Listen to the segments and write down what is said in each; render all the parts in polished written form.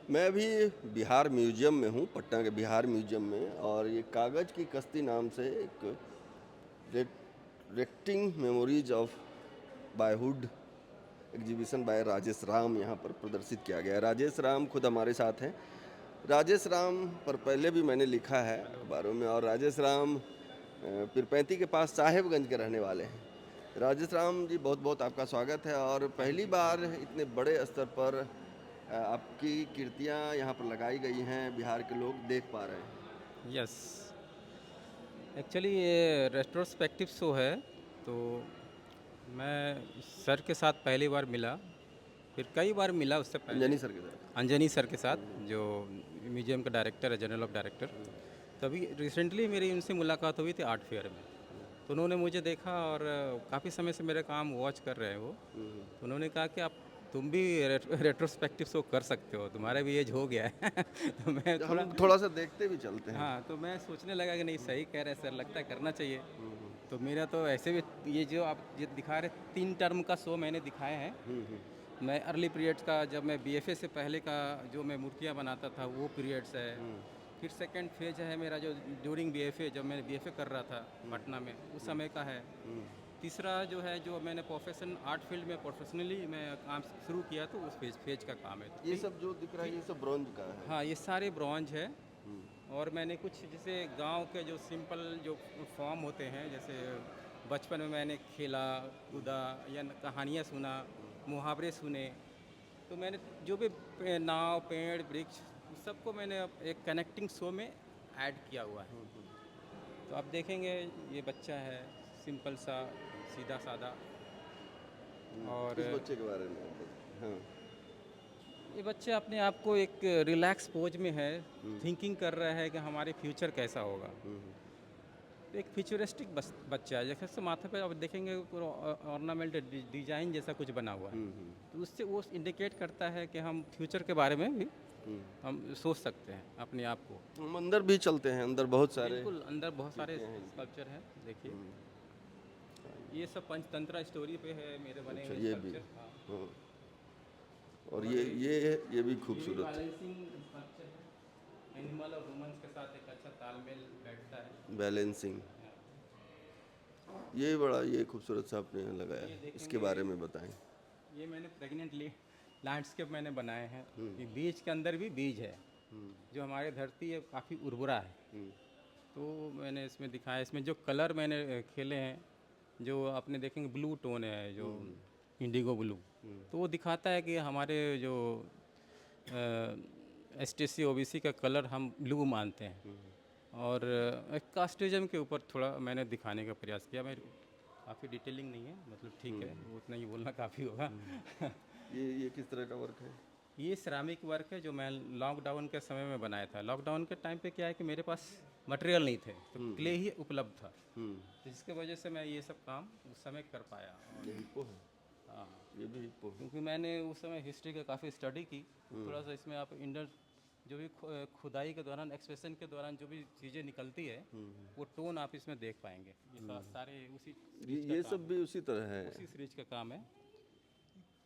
मैं अभी बिहार म्यूजियम में हूँ, पटना के बिहार म्यूजियम में। और ये कागज़ की कश्ती नाम से एक reacting memories of boyhood exhibition by Rajesh Ram यहाँ पर प्रदर्शित किया गया है। राजेश राम खुद हमारे साथ हैं। राजेश राम पर पहले भी मैंने लिखा है अखबारों में। और राजेश राम पीरपैंती के पास साहेबगंज के रहने वाले हैं। राजेश राम जी, बहुत बहुत आपका स्वागत है। और थैंक पहली यू थैंक बार इतने बड़े स्तर पर आपकी कृतियाँ यहाँ पर लगाई गई हैं, बिहार के लोग देख पा रहे हैं। You yes. एक्चुअली ये रेट्रोस्पेक्टिव शो है, तो मैं सर के साथ पहली बार मिला, फिर कई बार मिला उससे पहले अंजनी सर के साथ। अंजनी सर के साथ, जो म्यूजियम का डायरेक्टर है, जनरल ऑफ डायरेक्टर। तभी रिसेंटली मेरी उनसे मुलाकात हुई थी आर्ट फेयर में। तो उन्होंने मुझे देखा और काफ़ी समय से मेरा काम वॉच कर रहे हैं वो। तो उन्होंने कहा कि आप तुम भी रेट्रोस्पेक्टिव शो कर सकते हो, तुम्हारा भी एज हो गया है। तो मैं जो थोड़ा हम थोड़ा सा देखते भी चलते हैं। हाँ, तो मैं सोचने लगा कि नहीं, सही कह रहे हैं सर, लगता है करना चाहिए। तो मेरा तो ऐसे भी ये जो आप ये दिखा रहे 3 टर्म का शो मैंने दिखाए हैं। मैं अर्ली पीरियड्स का, जब मैं बीएफए से पहले का जो मैं मूर्तियाँ बनाता था वो पीरियड्स है। फिर सेकंड फेज है मेरा जो ड्यूरिंग बीएफए, जब मैंने बीएफए कर रहा था पटना में, उस समय का है। तीसरा जो है, जो मैंने प्रोफेशन आर्ट फील्ड में प्रोफेशनली मैं काम शुरू किया, तो उस फेज का काम है। ये सब जो दिख रहा है ये सब ब्रॉन्ज का है। हाँ, ये सारे ब्रॉन्ज है। और मैंने कुछ जैसे गांव के जो सिंपल जो फॉर्म होते हैं, जैसे बचपन में मैंने खेला कूदा या कहानियाँ सुना, मुहावरे सुने, तो मैंने जो भी नाव पेड़ वृक्ष, उस सबको मैंने अब एक कनेक्टिंग शो में ऐड किया हुआ है। तो आप देखेंगे ये बच्चा है, सिंपल सा, सीधा सादा। और इस बच्चे के बारे में आप बताएं। हाँ। ये बच्चा अपने आप को एक रिलैक्स पोज में है, थिंकिंग कर रहा है कि हमारे फ्यूचर कैसा होगा। तो एक फ्यूचरिस्टिक बच्चा है, जैसे माथे पे आप देखेंगे पूरा ऑर्नामेंट डिजाइन जैसा कुछ बना हुआ है। तो उससे वो इंडिकेट करता है कि हम फ्यूचर के बारे में भी हम सोच सकते हैं अपने आप को। हम अंदर भी चलते हैं, अंदर बहुत सारे बिल्कुल, अंदर बहुत सारे चीज़ें हैं इनकी। स्कल्पचर हैं, देखिए। ये सब पंचतंत्रा स्टोरी पे है मेरे बने अच्छा, हुए ये भी। स्कल्पचर। हाँ। हाँ। और और ये भी ये भी खूबसूरत है। बैलेंसिंग स्कल्पचर है, एनिमल और ह्यूमंस के साथ एक अच्छा तालमेल बैठता है। बैलेंसिंग। हाँ। ये खूबसूरत सा आपने यहाँ लगाया ये है, इसके देखेंगे, बारे में बताएं। ये मैंने प्रेग्नेंटली लैंडस्केप मैंने बनाए हैं। ये बीज के अंदर भी बीज है, जो हमारी धरती है काफ़ी उर्वरा है। तो मैंने इसमें दिखाया, इसमें जो कलर मैंने खेले हैं, जो आपने देखेंगे ब्लू टोन है, जो इंडिगो ब्लू, तो वो दिखाता है कि हमारे जो S T C O B C का कलर हम ब्लू मानते हैं। और एक कास्टिज्म के ऊपर थोड़ा मैंने दिखाने का प्रयास किया। मैं काफ़ी डिटेलिंग नहीं है, मतलब ठीक है, वो उतना ही बोलना काफ़ी होगा। ये किस तरह का वर्क है? ये सिरामिक वर्क है जो मैं लॉकडाउन के समय में बनाया था। लॉकडाउन के टाइम पे क्या है कि मेरे पास मटेरियल नहीं थे, तो क्ले ही उपलब्ध था, तो जिसके वजह से मैं ये सब काम उस समय कर पाया। ये हिप्पो है। हाँ, ये भी हिप्पो है। क्योंकि मैंने उस समय हिस्ट्री का काफ़ी स्टडी की, तो थोड़ा सा इसमें आप इंडर जो भी खुदाई के दौरान, एक्सप्रेशन के दौरान जो भी चीज़ें निकलती है, वो टोन आप इसमें देख पाएंगे। ये सारे उसी सीरीज का ये काम सब है, भी उसी तरह है। उसी सीरीज का काम है।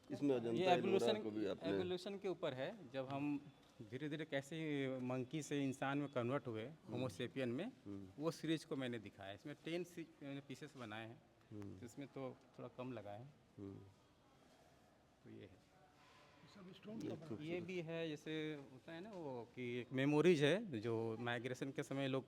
इसमें ये अजंता एलोरा एवोल्यूशन को भी आपने। एवोल्यूशन के ऊपर है, जब हम धीरे धीरे कैसे मंकी से इंसान में कन्वर्ट हुए, होमोसेपियन में, वो सीरीज को मैंने दिखाया। इसमें 10 पीसेस बनाए हैं, तो इसमें तो थोड़ा कम लगा है। तो ये है, ये भी है, जैसे होता है ना वो कि एक मेमोरीज है, जो माइग्रेशन के समय लोग,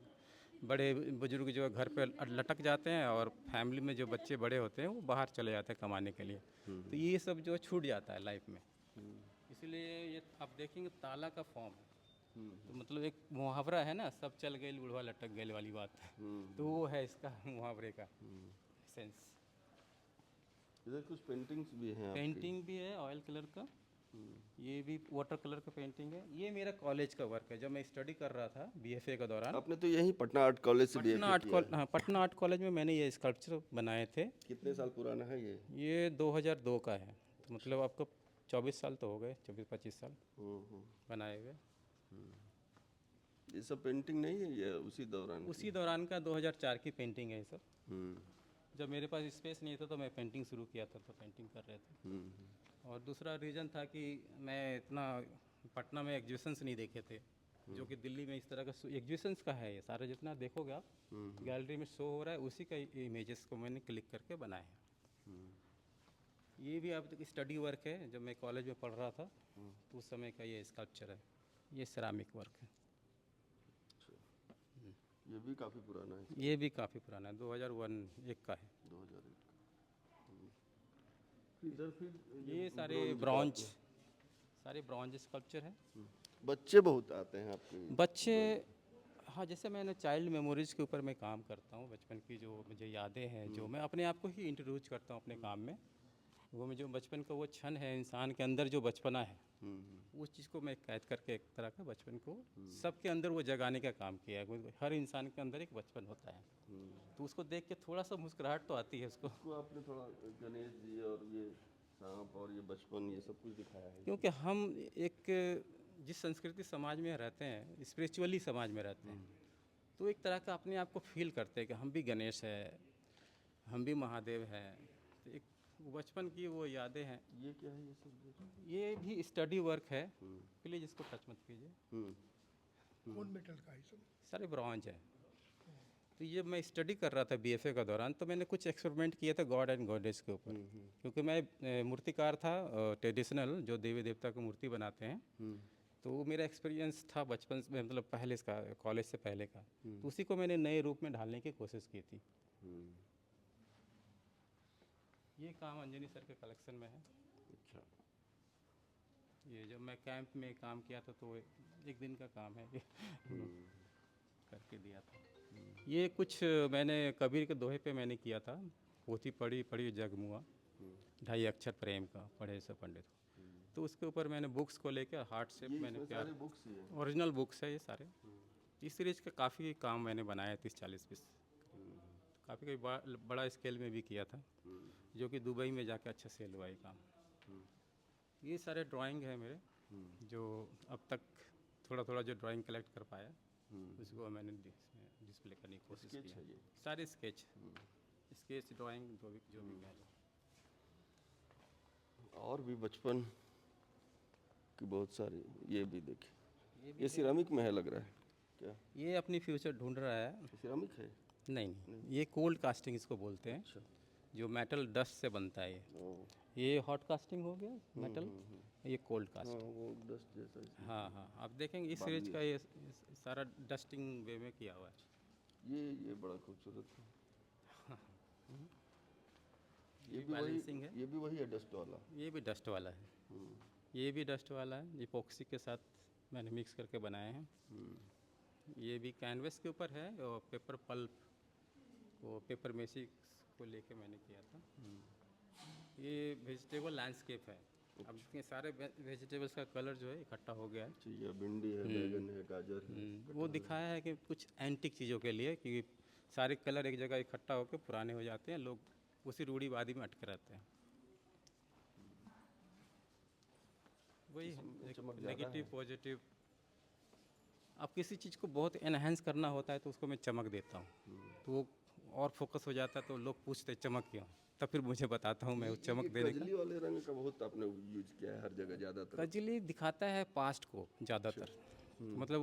बड़े बुजुर्ग जो घर पे लटक जाते हैं, और फैमिली में जो बच्चे बड़े होते हैं वो बाहर चले जाते हैं कमाने के लिए, तो ये सब जो छूट जाता है लाइफ में। इसलिए ये आप देखेंगे ताला का फॉर्म है, तो मतलब एक मुहावरा है ना, सब चल गए बूढ़वा लटक गए वाली बात। तो वो है इसका मुहावरे का सेंस। इधर कुछ पेंटिंग्स भी हैं आपकी। पेंटिंग भी है ऑयल कलर का, ये भी वाटर कलर का पेंटिंग है। ये मेरा कॉलेज का वर्क है, जब मैं स्टडी कर रहा था बीएफए के दौरान। आपने तो यही पटना आर्ट कॉलेज से बीएफए किया है। हाँ, पटना आर्ट कॉलेज में मैंने ये स्कल्पचर बनाए थे। कितने साल पुराना है ये? ये 2002 का है, तो मतलब आपको 24 साल तो हो गए, 24-25 साल हम्म। बनाए हुए। ये सब पेंटिंग नहीं है, ये उसी दौरान की? उसी दौरान का 2004 की पेंटिंग है ये सब। हम्म। जब मेरे पास स्पेस नहीं था तो मैं पेंटिंग शुरू किया था, तो पेंटिंग कर रहे थे। और दूसरा रीज़न था कि मैं इतना पटना में एग्जीबिशंस नहीं देखे थे, जो कि दिल्ली में इस तरह का एग्जीबिशंस का है। ये सारा जितना देखोगे आप गैलरी में शो हो रहा है, उसी का इमेजेस को मैंने क्लिक करके बनाया है। ये भी आप स्टडी वर्क है, जब मैं कॉलेज में पढ़ रहा था तो उस समय का ये स्कल्पचर है, ये सिरामिक वर्क है। ये भी काफ़ी पुराना है, ये भी काफ़ी पुराना है, 2001 का है। 2001 इधर फिर ये सारे ब्रॉन्ज सारे ब्रॉन्ज स्कल्पचर है। बच्चे बहुत आते हैं आपके। बच्चे, हाँ, जैसे मैंने चाइल्ड मेमोरीज़ के ऊपर मैं काम करता हूँ, बचपन की जो मुझे यादें हैं, जो मैं अपने आप को ही इंट्रोड्यूस करता हूँ अपने काम में, वो में जो बचपन का वो क्षण है, इंसान के अंदर जो बचपना है, उस चीज़ को मैं कैद करके एक तरह का बचपन को सबके अंदर वो जगाने का काम किया है। हर इंसान के अंदर एक बचपन होता है, तो उसको देख के थोड़ा सा मुस्कुराहट तो आती है उसको, इसको आपने थोड़ा गणेश जी और ये सांप और ये बचपन ये सब कुछ दिखाया है। क्योंकि हम एक जिस संस्कृति समाज में रहते हैं, स्पिरिचुअली समाज में रहते हैं, तो एक तरह का अपने आप को फील करते हैं कि हम भी गणेश है, हम भी महादेव हैं। तो एक वो बचपन की वो यादें हैं। ये क्या है ये सब? ये भी स्टडी वर्क है, प्लीज़ इसको टच मत कीजिए। कौन मेटल का है सब? सारे ब्रॉन्ज है। तो ये मैं स्टडी कर रहा था बीएफए का दौरान, तो मैंने कुछ एक्सपेरिमेंट किए थे गॉड एंड गॉडेस के ऊपर, क्योंकि मैं मूर्तिकार था, ट्रेडिशनल जो देवी देवता की मूर्ति बनाते हैं। तो वो मेरा एक्सपीरियंस था बचपन से, मतलब पहले इसका, कॉलेज से पहले का, तो उसी को मैंने नए रूप में ढालने की कोशिश की थी। ये काम अंजनी सर के कलेक्शन में है। अच्छा, ये जब मैं कैंप में काम किया था तो एक दिन का काम है ये करके दिया था। ये कुछ मैंने कबीर के दोहे पे मैंने किया था, पोथी पढ़ी पढ़ी जगमुआ, ढाई अक्षर प्रेम का पढ़े से पंडित हो। तो उसके ऊपर मैंने बुक्स को लेकर हार्ट शेप मैंने इसमें प्यार, सारे बुक्स ही हैं। ओरिजिनल बुक्स है ये सारे। इस सीरीज के काफ़ी काम मैंने बनाया, 30-40 पीस, काफ़ी कोई बड़ा स्केल में भी किया था, जो कि दुबई में जाके अच्छा सेल हुआ ये काम। ये सारे ड्राइंग है मेरे, जो अब तक थोड़ा थोड़ा जो ड्राइंग कलेक्ट कर पाया, उसको मैंने डिस्प्ले करने की कोशिश स्केच की है ये। सारे स्केच ड्राइंग जो भी कह लो। और भी बचपन की बहुत सारी, ये भी देखिए, ये सिरामिक में है लग रहा है क्या? ये अपनी फ्यूचर ढूंढ रहा है। सिरामिक है? नहीं, ये कोल्ड कास्टिंग इसको बोलते हैं, अच्छा। जो मेटल डस्ट से बनता है। ये हॉट कास्टिंग हो गया मेटल, ये कोल्ड हाँ, कास्टिंग। वो डस्ट जैसा इसमें। हाँ, आप देखेंगे इस सीरीज का ये सारा डस्टिंग वे में किया हुआ है। ये बड़ा खूबसूरत है। ये बैलेंसिंग है। ये भी वही है डस्ट वाला। ये भी डस्ट वाला है, ये भी डस्ट वाला है, इपॉक्सी के साथ मैंने मिक्स करके बनाए हैं। ये भी कैनवस के ऊपर है, और पेपर पल्प वो पेपर मेसी को लेके मैंने किया था। ये वेजिटेबल लैंडस्केप है। अब ये सारे वेजिटेबल्स का कलर जो है इकट्ठा हो गया है। अच्छा, ये भिंडी है, बैगन है, गाजर है। वो दिखाया है कि कुछ एंटिक चीज़ों के लिए, क्योंकि सारे कलर एक जगह इकट्ठा होकर पुराने हो जाते हैं, लोग उसी रूढ़िवादी में अटके रहते हैं। वही नेगेटिव पॉजिटिव, अब किसी चीज़ को बहुत एनहेंस करना होता है तो उसको मैं चमक देता हूँ, तो वो और फोकस हो जाता है, तो लोग पूछते चमक क्यों, तब फिर मुझे बताता हूँ मैं उस चमक देने का। कजली वाले रंग का बहुत आपने यूज किया है हर जगह ज़्यादातर। कजली दिखाता है पास्ट को ज़्यादातर, मतलब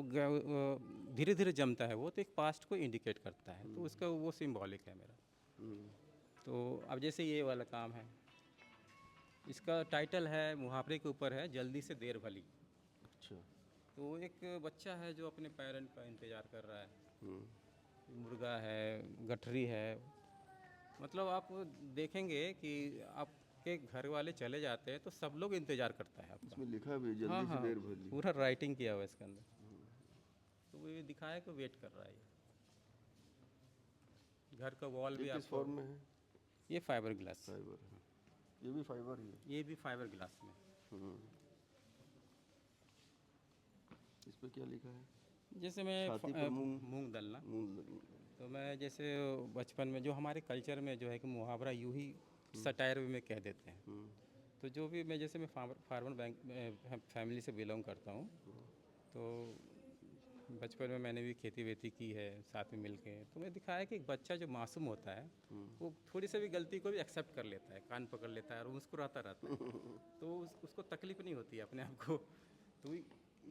धीरे धीरे जमता है वो, तो एक पास्ट को इंडिकेट करता है, तो उसका वो सिंबॉलिक है मेरा। तो अब जैसे ये वाला काम है, इसका टाइटल है, मुहावरे के ऊपर है, जल्दी से देर भली। अच्छा। तो एक बच्चा है जो अपने पेरेंट का इंतज़ार कर रहा है, मुर्गा है, गठरी है, मतलब आप देखेंगे कि आपके घर वाले चले जाते हैं तो सब लोग इंतज़ार करता है आपका। इसमें लिखा भी है, जल्दी से देर भली। पूरा राइटिंग किया हुआ है इसके अंदर, तो वो ये दिखाया कि वेट कर रहा है। घर का वॉल भी किस आपको, फॉर्म में है? ये फाइबर ग्लास, फाइबर है। ये भी फाइबर ही है। ये भी फाइबर ग्लास में। इस पे क्या लिखा है? जैसे मैं छाती पे मूंग दलना, तो मैं जैसे बचपन में जो हमारे कल्चर में जो है कि मुहावरा यूं ही सटायर में कह देते हैं, तो जो भी मैं जैसे मैं फार्मर बैंक फैमिली से बिलोंग करता हूँ, तो बचपन में मैंने भी खेती वेती की है साथ में मिलके, तो मैं दिखाया कि एक बच्चा जो मासूम होता है वो थोड़ी सी भी गलती को भी एक्सेप्ट कर लेता है, कान पकड़ लेता है और मुस्कुराता रहता है, तो उसको तकलीफ नहीं होती है अपने आप को तो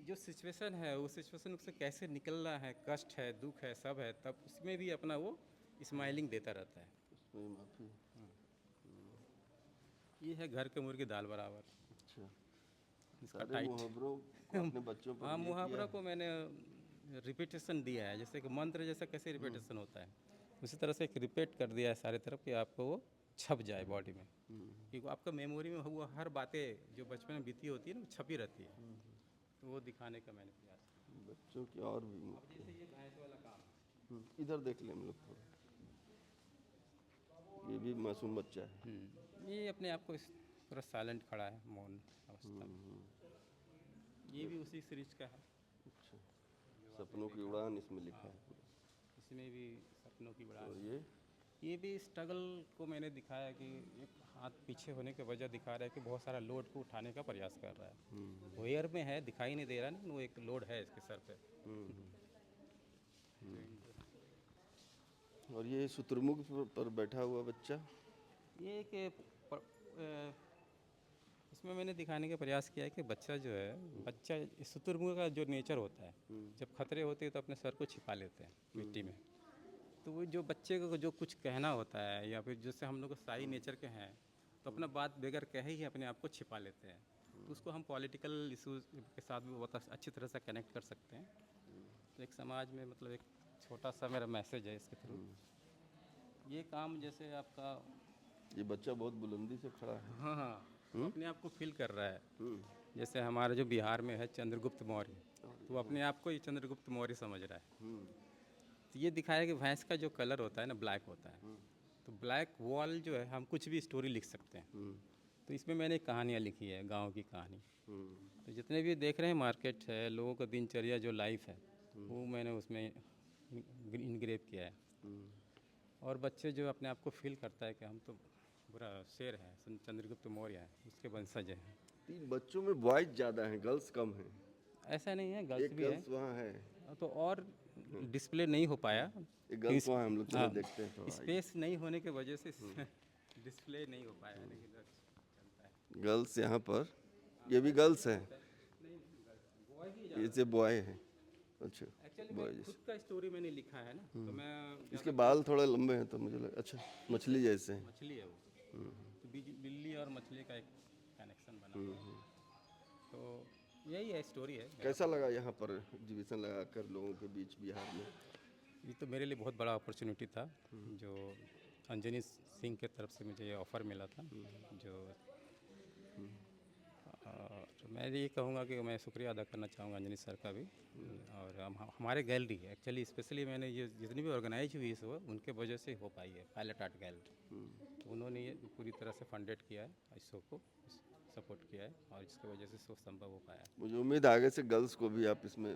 जो सिचुएशन है उस सिचुएशन से कैसे निकलना है, कष्ट है, दुख है, सब है, तब उसमें भी अपना वो स्माइलिंग देता रहता है। उसमें माफी। ये है घर के मुर्गे दाल बराबर। अच्छा, इसका सारे टाइट मुहावरों को अपने बच्चों पर हाँ, ये मुहावरा किया को मैंने रिपीटेशन दिया है, जैसे कि मंत्र जैसा कैसे रिपीटेशन होता है, उसी तरह से एक रिपीट कर दिया है सारे तरफ कि आपको वो छप जाए बॉडी में, क्योंकि आपका मेमोरी में हुआ हर बातें जो बचपन में बीती होती है ना वो छपी रहती है, तो वो दिखाने का मैंने प्रयास किया। बच्चों की और भी अब जैसे ये भैंस वाला काम इधर देख लें हम लोग थोड़ा। ये भी मासूम बच्चा है। ये अपने आप को पूरा साइलेंट खड़ा है, मौन अवस्था में। ये भी उसी सीरीज का है, अच्छा, सपनों की उड़ान इसमें लिखा है पूरा। इसमें भी सपनों की बड़ा और ये भी स्ट्रगल को मैंने दिखाया कि एक हाथ पीछे होने की वजह दिखा रहा है कि बहुत सारा लोड को उठाने का प्रयास कर रहा है, वो एयर में है, दिखाई नहीं दे रहा ना, वो एक लोड है इसके सर पे। और ये शुतुरमुर्ग पर बैठा हुआ बच्चा। ये एक इसमें मैंने दिखाने का प्रयास किया है कि बच्चा जो है, बच्चा शुतुरमुर्ग का जो नेचर होता है, जब खतरे होते हैं तो अपने सर को छिपा लेते हैं मिट्टी में, तो वो जो बच्चे को जो कुछ कहना होता है या फिर जैसे हम लोग शाही नेचर के हैं तो अपना बात बगैर कहे ही अपने आप को छिपा लेते हैं, तो उसको हम पॉलिटिकल इशूज़ के साथ भी बहुत अच्छी तरह से कनेक्ट कर सकते हैं। तो एक समाज में मतलब एक छोटा सा मेरा मैसेज है इसके थ्रू। ये काम जैसे आपका ये बच्चा बहुत बुलंदी से खड़ा है। हाँ हाँ वो अपने आप को फील कर रहा है, जैसे हमारे जो बिहार में है चंद्रगुप्त मौर्य, तो वो अपने आप को ही चंद्रगुप्त मौर्य समझ रहा है। तो ये दिखाया कि भैंस का जो कलर होता है ना ब्लैक होता है, तो ब्लैक वॉल जो है हम कुछ भी स्टोरी लिख सकते हैं, तो इसमें मैंने कहानियाँ लिखी है, गांव की कहानी। तो जितने भी देख रहे हैं मार्केट है, लोगों का दिनचर्या जो लाइफ है वो मैंने उसमें इनग्रेव किया है, और बच्चे जो अपने आप को फील करता है कि हम तो पूरा शेर है, चंद्रगुप्त मौर्य है, उसके वंशज हैं। तीन बच्चों में बॉयज ज़्यादा हैं, गर्ल्स कम हैं। ऐसा नहीं है, गर्ल्स एक भी है, गर्ल्स वहाँ है, तो और डिस्प्ले नहीं हो पाया, एक गर्ल्स वहाँ है, हम लोग चलो देखते हैं थोड़ा। स्पेस नहीं होने की वजह से डिस्प्ले नहीं हो पाया, लेकिन चलता है। गर्ल्स यहाँ पर, ये भी गर्ल्स हैं, ये से बॉय है। अच्छा, एक्चुअली बॉय मैं खुद का स्टोरी मैंने लिखा है ना, तो मैं इसके बाल थोड़े लंबे हैं तो मुझे लगा अच्छा मछली जैसे हैं। मछली है वो, तो बिल्ली और मछली का एक कनेक्शन बना, तो यही है स्टोरी है। कैसा लगा यहाँ पर एग्जीबिशन लगाकर लोगों के बीच बिहार में? ये तो मेरे लिए बहुत बड़ा अपॉर्चुनिटी था, जो अंजनी सिंह के तरफ से मुझे ये ऑफ़र मिला था, जो तो मैं ये कहूँगा कि मैं शुक्रिया अदा करना चाहूँगा अंजनी सर का भी, और हमारे गैलरी एक्चुअली स्पेशली मैंने ये जितनी भी ऑर्गेनाइज हुई इस वो उनके वजह से हो पाई है, पायलट आर्ट गैलरी, तो उन्होंने ये पूरी तरह से फंडेड किया है, इस शो को सपोर्ट किया है, और इसकी वजह से शो संभव हो पाया है। मुझे उम्मीद है आगे से गर्ल्स को भी आप इसमें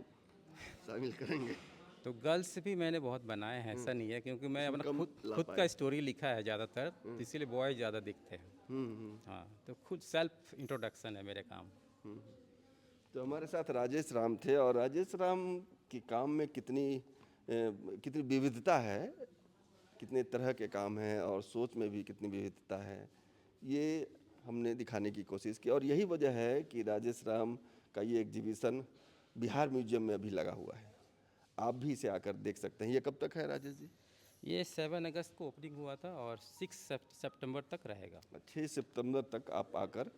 शामिल करेंगे। तो गर्ल्स भी मैंने बहुत बनाए हैं, ऐसा नहीं है, क्योंकि मैं इसमें अपना कम ला खुद पाए। का स्टोरी लिखा है ज़्यादातर, तो इसीलिए बॉय ज़्यादा दिखते हैं। हाँ, तो खुद सेल्फ इंट्रोडक्शन है मेरे काम। तो हमारे साथ राजेश राम थे, और राजेश राम के काम में कितनी विविधता है, कितने तरह के काम हैं, और सोच में भी कितनी विविधता है, ये हमने दिखाने की कोशिश की। और यही वजह है कि राजेश राम का ये एग्जीबिशन बिहार म्यूजियम में अभी लगा हुआ है, आप भी इसे आकर देख सकते हैं। ये कब तक है राजेश जी? ये 7 अगस्त को ओपनिंग हुआ था और 6 सितंबर तक रहेगा। 6 सितंबर तक आप आकर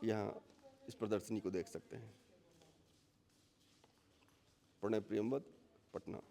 यहाँ इस प्रदर्शनी को देख सकते हैं। प्रणय प्रियमवत, पटना।